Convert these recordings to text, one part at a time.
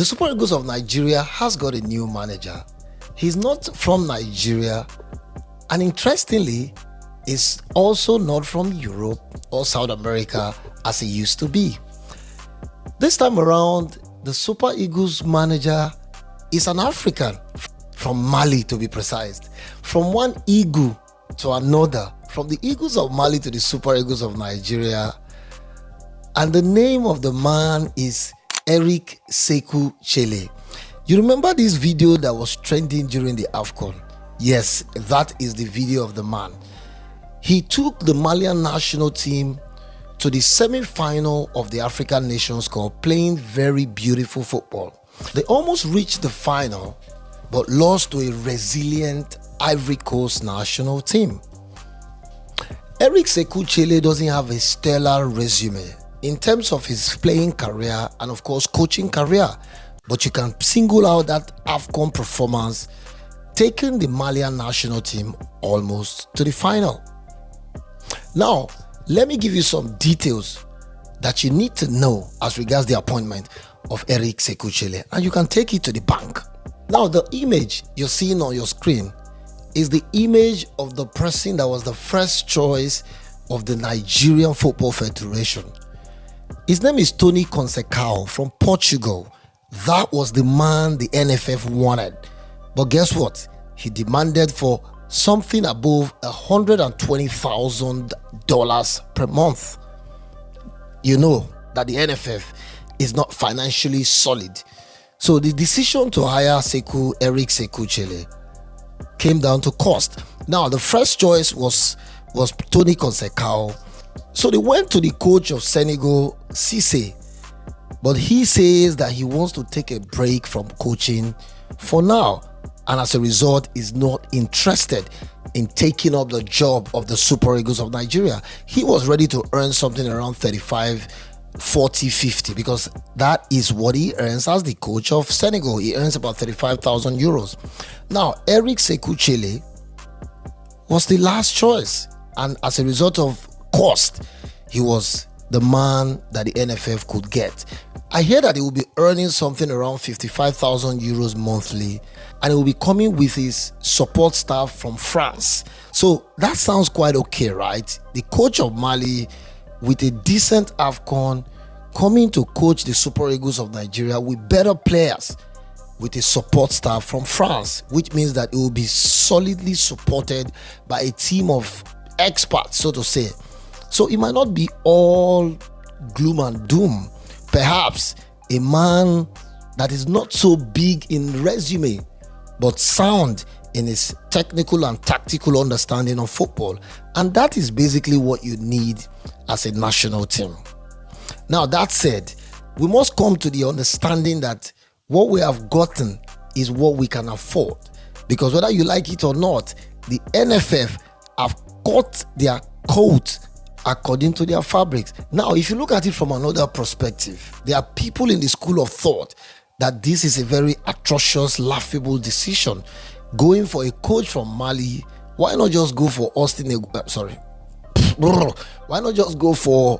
The Super Eagles of Nigeria has got a new manager. He's not from Nigeria, and interestingly, is also not from Europe or South America as he used to be. This time around, the Super Eagles manager is an African, from Mali to be precise. From one Eagle to another, from the Eagles of Mali to the Super Eagles of Nigeria. And the name of the man is Eric Sekou Chelle. You remember this video that was trending during the AFCON? Yes, that is the video of the man. He took the Malian national team to the semi-final of the African Nations Cup, playing very beautiful football. They almost reached the final, but lost to a resilient Ivory Coast national team. Eric Sekou Chelle doesn't have a stellar resume in terms of his playing career and of course coaching career, but you can single out that AFCON performance, taking the Malian national team almost to the final. Now, let me give you some details that you need to know as regards the appointment of Eric Sekou Chelle, and you can take it to the bank. Now, the image you're seeing on your screen is the image of the person that was the first choice of the Nigerian Football Federation. His name is Tony Conceição from Portugal. That was the man the NFF wanted. But guess what? He demanded for something above $120,000 per month. You know that the NFF is not financially solid. So the decision to hire Eric Sekou Chelle came down to cost. Now, the first choice was Tony Conceição. So they went to the coach of Senegal, Cisse, but he says that he wants to take a break from coaching for now, and as a result is not interested in taking up the job of the Super Eagles of Nigeria. He was ready to earn something around 35, 40, 50, because that is what he earns as the coach of Senegal. He earns about 35,000 euros. Now, Eric Sekou Chelle was the last choice, and as a result of cost, he was the man that the NFF could get. I hear that he will be earning something around 55,000 euros monthly, and he will be coming with his support staff from France. So that sounds quite okay, right? The coach of Mali with a decent AFCON coming to coach the Super Eagles of Nigeria with better players, with a support staff from France, which means that it will be solidly supported by a team of experts, so to say. So it might not be all gloom and doom. Perhaps a man that is not so big in resume, but sound in his technical and tactical understanding of football. And that is basically what you need as a national team. Now, that said, we must come to the understanding that what we have gotten is what we can afford. Because whether you like it or not, the NFF have cut their coat according to their fabrics. Now, if you look at it from another perspective, there are people in the school of thought that this is a very atrocious, laughable decision. Going for a coach from Mali, why not just go for why not just go for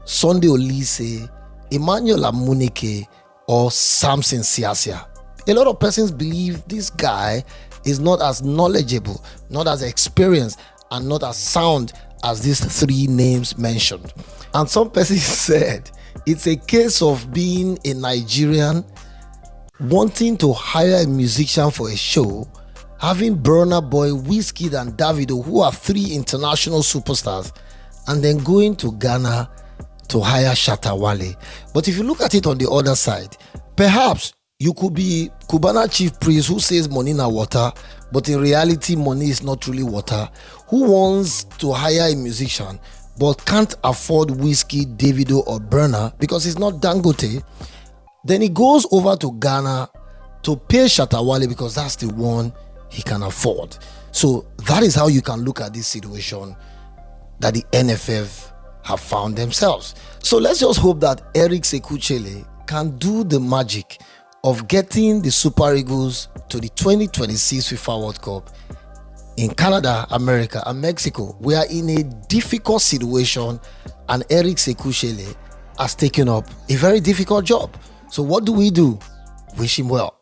Sunday Olise, Emmanuel Amuneke, or Samson Siasia? A lot of persons believe this guy is not as knowledgeable, not as experienced, and not as sound as these three names mentioned. And some persons said it's a case of being a Nigerian wanting to hire a musician for a show, having Burna Boy, Wizkid, and Davido, who are three international superstars, and then going to Ghana to hire Shatta Wale. But if you look at it on the other side, perhaps you could be Cubana chief priest who says money na water, but in reality money is not really water, who wants to hire a musician but can't afford Wizkid, Davido, or Burna because he's not Dangote. Then he goes over to Ghana to pay Shatta Wale because that's the one he can afford. So that is how you can look at this situation that the NFF have found themselves. So let's just hope that Eric Sekou Chelle can do the magic of getting the Super Eagles to the 2026 FIFA World Cup in Canada, America, and Mexico. We are in a difficult situation, and Eric Sekou Chelle has taken up a very difficult job. So what do? wish him well.